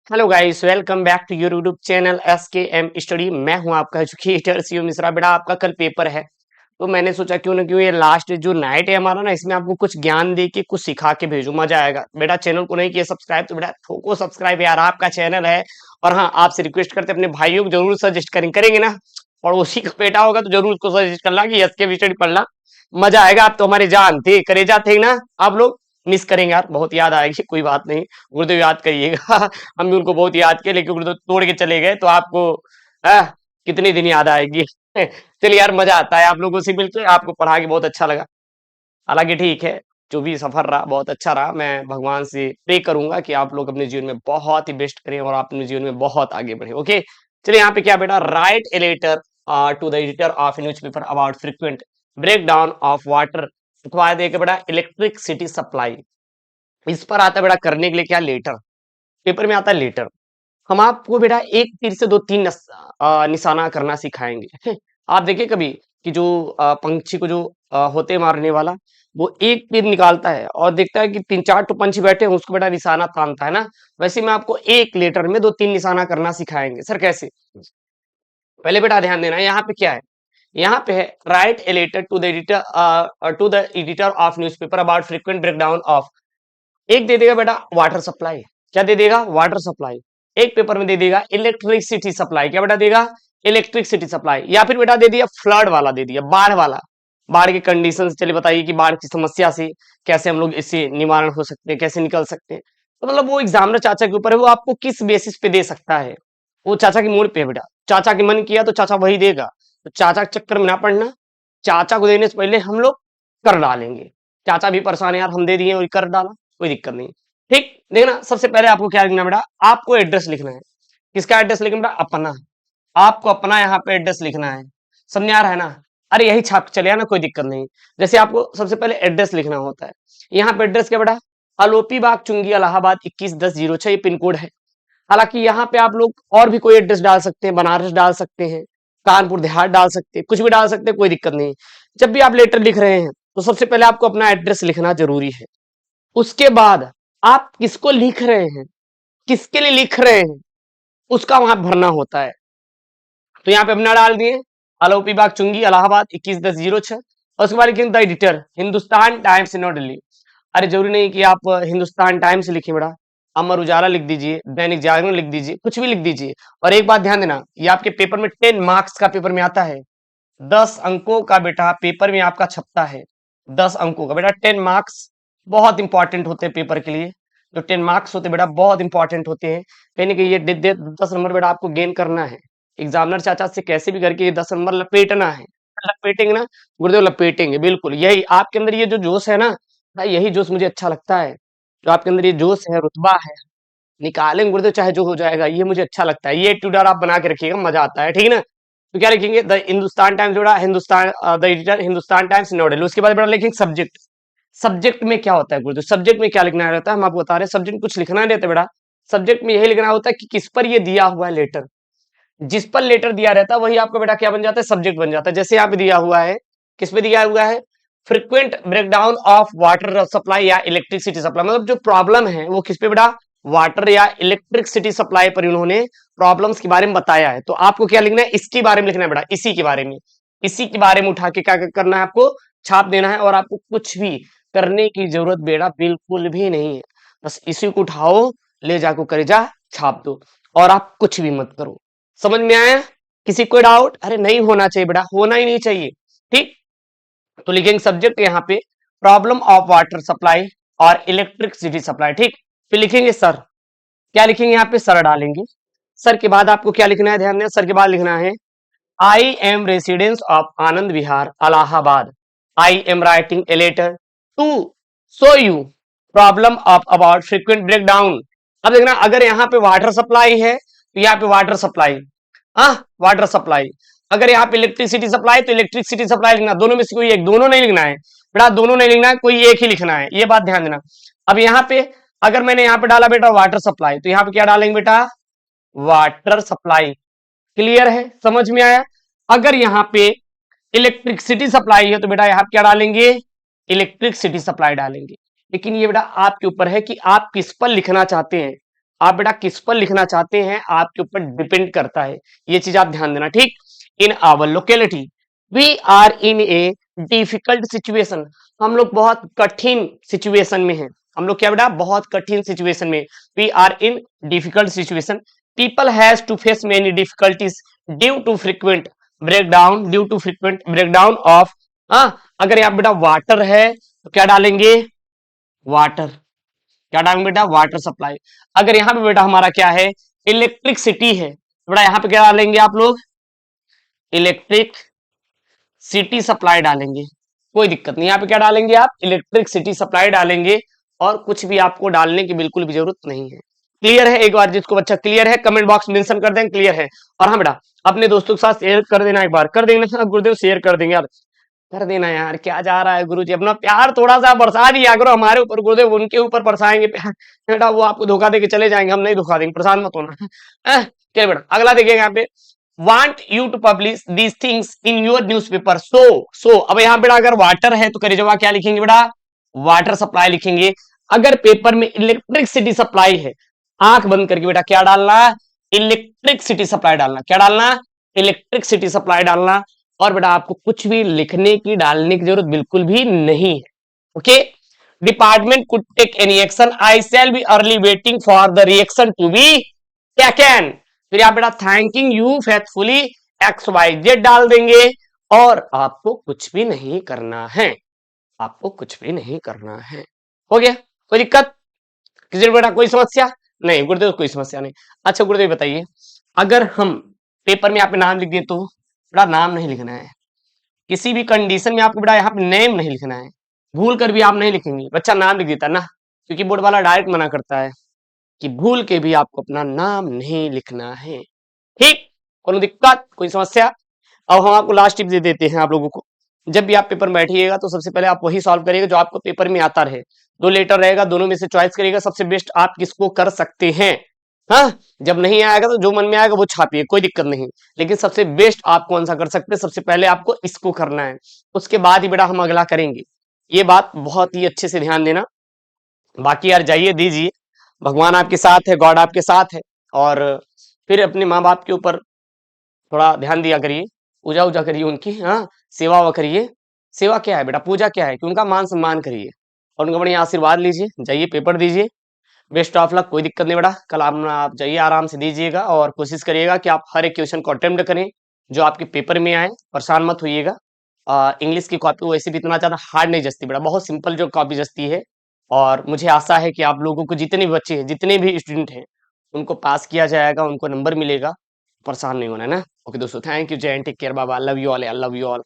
Hello guys, welcome back to your YouTube channel SKM study. मैं हूं आपका educator CO Mishra. बेटा आपका कल पेपर है, तो मैंने सोचा क्यों ना क्यों ये लास्ट जो नाइट है हमारा ना, इसमें आपको कुछ ज्ञान दे के कुछ सिखा के भेजूं, मजा आएगा। बेटा चैनल को नहीं किया सब्सक्राइब तो बेटा ठोको सब्सक्राइब यार, आपका चैनल है। और हाँ, आपसे रिक्वेस्ट करते अपने भाइयों को जरूर सजेस्ट करेंगे ना, और उसी का बेटा होगा तो जरूर उसको सजेस्ट करना कि SKM स्टडी पढ़ना, मजा आएगा। आप तो हमारी जान थे, करेजा थे ना आप लोग। मिस करेंगे यार, बहुत याद आएगी, कोई बात नहीं। गुरुदेव याद करिएगा। हम भी उनको बहुत याद किए, लेकिन गुरुदेव तोड़ के चले गए, तो आपको आ, कितने दिन याद आएगी। चलिए यार, मजा आता है आप लोगों से मिलकर, आपको पढ़ा के बहुत अच्छा लगा। हालांकि ठीक है, जो भी सफर रहा बहुत अच्छा रहा। मैं भगवान से प्रे करूंगा कि आप लोग अपने जीवन में बहुत ही बेस्ट करें और अपने जीवन में बहुत आगे बढ़े। ओके, चलिए यहाँ पे क्या बेटा, write a letter to the editor of newspaper about frequent breakdown of water, अथवा देखिए बेटा इलेक्ट्रिसिटी सप्लाई। इस पर आता है बेटा करने के लिए क्या, लेटर। पेपर में आता है लेटर। हम आपको बेटा एक तीर से दो तीन निशाना करना सिखाएंगे। आप देखिए कभी कि जो पंछी को जो होते मारने वाला, वो एक तीर निकालता है और देखता है कि तीन चार तो पंछी बैठे हैं, उसको बेटा निशाना तानता है ना। वैसे में आपको एक लेटर में दो तीन निशाना करना सिखाएंगे। सर कैसे? पहले बेटा ध्यान देना, यहाँ पे क्या है, यहाँ पे है write a letter to the editor of newspaper about frequent breakdown of. एक दे देगा बेटा वाटर सप्लाई। क्या दे देगा? Water supply. एक पेपर में दे देगा इलेक्ट्रिसिटी सप्लाई। क्या बेटा देगा? Electricity supply. या फिर बेटा दे दिया फ्लड वाला, दे दिया बाढ़ वाला। बाढ़ के कंडीशन, चलिए बताइए कि बाढ़ की समस्या से कैसे हम लोग इससे निवारण हो सकते हैं, कैसे निकल सकते हैं। तो मतलब वो एग्जामिनर चाचा के ऊपर है, वो आपको किस बेसिस पे दे सकता है। वो चाचा की मूड पे है बेटा। चाचा की मन किया तो चाचा वही देगा। तो चाचा के चक्कर में ना पड़ना। चाचा को देने से पहले हम लोग कर डालेंगे। चाचा भी परेशान है यार, हम दे दिए और कर डाला, कोई दिक्कत नहीं। ठीक, देखना सबसे पहले आपको क्या लिखना बेटा, आपको एड्रेस लिखना है। किसका एड्रेस लिखना बेटा? अपना। आपको अपना यहाँ पे एड्रेस लिखना है। समझ आ रहा है ना? अरे यही छाप के चले आना, कोई दिक्कत नहीं। जैसे आपको सबसे पहले एड्रेस लिखना होता है। यहाँ पे एड्रेस क्या बेटा? आलोपी बाग चुंगी इलाहाबाद 211006, ये पिन कोड है। हालांकि यहाँ पे आप लोग और भी कोई एड्रेस डाल सकते हैं, बनारस डाल सकते हैं, कानपुर देहात डाल सकते हैं, कुछ भी डाल सकते हैं, कोई दिक्कत नहीं। जब भी आप लेटर लिख रहे हैं तो सबसे पहले आपको अपना एड्रेस लिखना जरूरी है। उसके बाद आप किसको लिख रहे हैं, किसके लिए लिख रहे हैं, उसका वहां भरना होता है। तो यहाँ पे अपना डाल दिए, आलोपी बाग चुंगी इलाहाबाद 211006। और उसके बाद लिखेंगे the editor Hindustan times not Delhi. अरे जरूरी नहीं कि आप हिंदुस्तान टाइम्स लिखिए बेटा, अमर उजाला लिख दीजिए, दैनिक जागरण लिख दीजिए, कुछ भी लिख दीजिए। और एक बात ध्यान देना, ये आपके पेपर में 10 मार्क्स का पेपर में आता है। 10 अंकों का बेटा पेपर में आपका छपता है। 10 अंकों का बेटा 10 मार्क्स बहुत इंपॉर्टेंट होते हैं पेपर के लिए। जो 10 मार्क्स होते हैं बेटा बहुत इंपॉर्टेंट होते हैं। कहीं ना कहीं ये 10 नंबर बेटा आपको गेन करना है। एग्जामिनर चाचा से कैसे भी करके ये 10 नंबर लपेटना है। लपेटेंगे ना गुरुदेव? लपेटेंगे बिल्कुल। यही आपके अंदर ये जो जोश है ना भाई, यही जोश मुझे अच्छा लगता है। जो आपके अंदर ये जोश है, रुतबा है, निकालेंगे गुरुदेव चाहे जो हो जाएगा, ये मुझे अच्छा लगता है। ये ट्यूटर आप बना के रखिएगा, मजा आता है, ठीक है ना। तो क्या लिखेंगे? द हिंदुस्तान टाइम्स जोड़ा Hindustan, the editor Hindustan times not Delhi. उसके बाद बेटा लिखेंगे सब्जेक्ट। सब्जेक्ट में क्या होता है गुरुदेव? सब्जेक्ट में क्या लिखना रहता है, हम आपको बता रहे हैं। सब्जेक्ट में कुछ लिखना नहीं रहता बेटा। सब्जेक्ट में यही लिखना होता है कि किस पर ये दिया हुआ है लेटर। जिस पर लेटर दिया रहता है वही आपका बेटा क्या बन जाता है? सब्जेक्ट बन जाता है। जैसे यहाँ पे दिया हुआ है, किस पे दिया हुआ है? Frequent breakdown of water supply या इलेक्ट्रिसिटी सप्लाई। मतलब जो प्रॉब्लम है वो किस पे बेटा? वाटर या इलेक्ट्रिसिटी सप्लाई पर इन्होंने प्रॉब्लम्स के बारे में बताया है। तो आपको क्या लिखना है? इसके बारे में लिखना है बेटा, इसी के बारे में। इसी के बारे में उठा के क्या करना है आपको? छाप देना है। और आपको कुछ भी करने की जरूरत बेटा बिल्कुल भी नहीं है। बस इसी को उठाओ, ले जाको करे जा, छाप दो, और आप कुछ भी मत करो। समझ में आया? किसी को डाउट? अरे नहीं होना चाहिए बेटा, होना ही नहीं चाहिए। ठीक, तो लिखेंगे सब्जेक्ट यहाँ पे प्रॉब्लम ऑफ वाटर सप्लाई और इलेक्ट्रिसिटी सप्लाई। ठीक, फिर लिखेंगे सर। क्या लिखेंगे? यहाँ पे सर डालेंगे। सर के बाद आपको क्या लिखना है? ध्यान दें, सर के बाद लिखना है I am residence of Anand Vihar Allahabad. I am writing a letter to show you problem of about frequent breakdown. अब देखना, अगर यहाँ पे वाटर सप्लाई है तो यहाँ पे वाटर सप्लाई, हाँ वाटर सप्लाई। अगर यहाँ पे इलेक्ट्रिसिटी सप्लाई तो इलेक्ट्रिसिटी सप्लाई लिखना। दोनों में से कोई एक, दोनों नहीं लिखना है बेटा, दोनों नहीं लिखना है, कोई एक ही लिखना है, ये बात ध्यान देना। अब यहाँ पे अगर मैंने यहाँ पे डाला बेटा वाटर सप्लाई, तो यहाँ पे क्या डालेंगे बेटा? Water supply. क्लियर है? समझ में आया? अगर यहाँ पे इलेक्ट्रिसिटी सप्लाई है तो बेटा यहाँ पे क्या डालेंगे? इलेक्ट्रिसिटी सप्लाई डालेंगे। लेकिन ये बेटा आपके ऊपर है कि आप किस पर लिखना चाहते हैं। आप बेटा किस पर लिखना चाहते हैं आपके ऊपर डिपेंड करता है, ये चीज आप ध्यान देना। ठीक, in our locality we are in a difficult situation, हम लोग बहुत कठिन सिचुएशन में हैं। हम लोग क्या बेटा, बहुत कठिन सिचुएशन में। We are in difficult situation, people has to face many difficulties due to frequent breakdown, due to frequent breakdown of. अगर यहाँ बेटा वाटर है तो क्या डालेंगे, वाटर। क्या डालेंगे बेटा, वाटर सप्लाई। अगर यहाँ पे बेटा हमारा क्या है, इलेक्ट्रिसिटी है, तो बेटा यहाँ पे क्या डालेंगे आप लोग, इलेक्ट्रिक सिटी सप्लाई डालेंगे। कोई दिक्कत नहीं, यहाँ पे क्या डालेंगे आप, इलेक्ट्रिक सिटी सप्लाई डालेंगे, और कुछ भी आपको डालने की बिल्कुल भी जरूरत नहीं है। क्लियर है, एक बार जिसको बच्चा क्लियर है कमेंट बॉक्स मेंशन कर दें क्लियर है। और हाँ बेटा, अपने दोस्तों के साथ शेयर कर देना, एक बार कर देंगे गुरुदेव, शेयर कर देंगे यार, कर देना यार, क्या जा रहा है गुरुजी, अपना प्यार थोड़ा सा बरसा दिया करो हमारे ऊपर, गुरुदेव उनके ऊपर बरसाएंगे प्यार बेटा, वो आपको धोखा देके चले जाएंगे, हम नहीं धोखा देंगे, परेशान मत होना। चलिए बेटा अगला देखिएगा यहाँ पे, want you to publish these things in your newspaper, so अब यहाँ बेटा अगर वाटर है तो करिए जवाब क्या लिखेंगे बेटा, वाटर सप्लाई लिखेंगे। अगर पेपर में इलेक्ट्रिसिटी सप्लाई है, आंख बंद करके बेटा क्या डालना, इलेक्ट्रिसिटी सप्लाई डालना। क्या डालना, इलेक्ट्रिसिटी सप्लाई डालना। और बेटा आपको कुछ भी लिखने की डालने की जरूरत बिल्कुल भी नहीं है। Okay, department could take any action, I shall be early waiting for the reaction to be taken. फिर आप बेटा thanking you faithfully x y z डाल देंगे, और आपको कुछ भी नहीं करना है, आपको कुछ भी नहीं करना है। हो गया, कोई दिक्कत किसी बेटा, कोई समस्या नहीं गुरुदेव, कोई समस्या नहीं। अच्छा गुरुदेव बताइए, अगर हम पेपर में आप नाम लिख दिए तो बेटा नाम नहीं लिखना है, किसी भी कंडीशन में आपको बेटा यहाँ पे नेम नहीं लिखना है, भूल कर भी आप नहीं लिखेंगे, बच्चा नाम लिख देता ना, क्योंकि बोर्ड वाला डायरेक्ट मना करता है कि भूल के भी आपको अपना नाम नहीं लिखना है। ठीक, कोई दिक्कत, कोई समस्या। अब हम आपको लास्ट टिप दे देते हैं आप लोगों को, जब भी आप पेपर में बैठिएगा तो सबसे पहले आप वही सॉल्व करिएगा जो आपको पेपर में आता रहे, 2 लेटर रहेगा, दोनों में से चॉइस करिएगा सबसे बेस्ट आप किसको कर सकते हैं। हाँ, जब नहीं आएगा तो जो मन में आएगा वो छापिए, कोई दिक्कत नहीं, लेकिन सबसे बेस्ट आप कौन सा कर सकते हैं, सबसे पहले आपको इसको करना है, उसके बाद ही बेटा हम अगला करेंगे। ये बात बहुत ही अच्छे से ध्यान देना। बाकी यार जाइए दीजिए, भगवान आपके साथ है, गॉड आपके साथ है, और फिर अपने माँ बाप के ऊपर थोड़ा ध्यान दिया करिए, पूजा उजा करिए उनकी, हाँ, सेवा वा करिए। सेवा क्या है बेटा, पूजा क्या है कि उनका मान सम्मान करिए और उनका बढ़िया आशीर्वाद लीजिए, जाइए पेपर दीजिए, बेस्ट ऑफ लक, कोई दिक्कत नहीं बेटा, कल आप जाइए आराम से दीजिएगा, और कोशिश करिएगा कि आप हर एक क्वेश्चन को अटेम्प्ट करें जो आपके पेपर में आए, परेशान मत होइएगा। इंग्लिश की कॉपी वैसे भी इतना ज्यादा हार्ड नहीं जचती बेटा, बहुत सिंपल जो कॉपी जचती है, और मुझे आशा है कि आप लोगों को जितने भी बच्चे हैं, जितने भी स्टूडेंट हैं, उनको पास किया जाएगा, उनको नंबर मिलेगा, परेशान नहीं होना है ना। ओके दोस्तों, थैंक यू, जय एंड टेक केयर, बाबा, love you all, love you all.